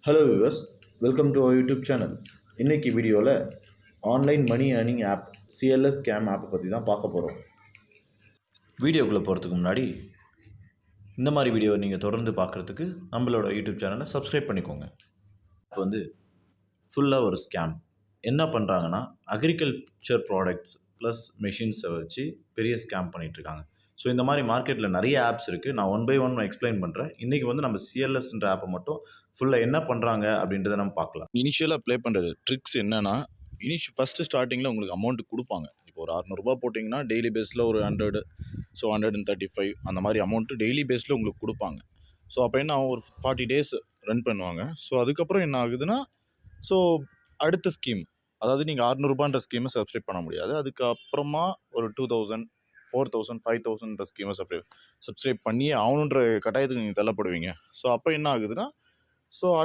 Hello viewers, welcome to our YouTube channel. இன்றைக்கி வீடியோவில் online money earning app CLS scam ஆப்பை பற்றி தான் பார்க்க போகிறோம். வீடியோக்குள்ளே போகிறதுக்கு முன்னாடி இந்த மாதிரி வீடியோ நீங்கள் தொடர்ந்து பார்க்குறதுக்கு நம்மளோட யூடியூப் சேனலை சப்ஸ்கிரைப் பண்ணிக்கோங்க. இப்போ ஃபுல்லாக ஒரு ஸ்கேம். என்ன பண்ணுறாங்கன்னா, அக்ரிகல்ச்சர் ப்ராடக்ட்ஸ் ப்ளஸ் மெஷின்ஸை வச்சு பெரிய ஸ்கேம் பண்ணிகிட்ருக்காங்க. ஸோ இந்த மாதிரி மார்க்கெட்டில் நிறைய ஆப்ஸ் இருக்குது. நான் ஒன் பை ஒன் எக்ஸ்பிளைன் பண்ணுறேன். இன்றைக்கி நம்ம சிஎல்எஸ்ன்ற ஆப்பை மட்டும் ஃபுல்லாக என்ன பண்ணுறாங்க அப்படின்றத நம்ம பார்க்கலாம். இனிஷியலாக ப்ளே பண்ணுறது ட்ரிக்ஸ் என்னென்னா, ஃபஸ்ட்டு ஸ்டார்டிங்கில் உங்களுக்கு அமௌண்ட்டு கொடுப்பாங்க. இப்போ ஒரு ₹600 போட்டிங்கன்னா டெய்லி பேஸில் ஒரு 100, ஸோ 135 அந்த மாதிரி அமௌண்ட்டு டெய்லி பேஸில் உங்களுக்கு கொடுப்பாங்க. ஸோ அப்போ என்ன ஆகும், ஒரு 40 டேஸ் ரன் பண்ணுவாங்க. ஸோ அதுக்கப்புறம் என்ன ஆகுதுன்னா, ஸோ அடுத்த ஸ்கீம், அதாவது நீங்கள் ₹600ன்ற ஸ்கீமை சப்ஸ்கிரைப் பண்ண முடியாது. அதுக்கப்புறமா ஒரு 2000, 4000, 5000ன்ற ஸ்கீமை சப்ஸ்கிரைப் பண்ணியே ஆகணுன்ற கட்டாயத்துக்கு நீங்கள் தள்ளப்படுவீங்க. ஸோ அப்போ என்ன ஆகுதுன்னா, ஸோ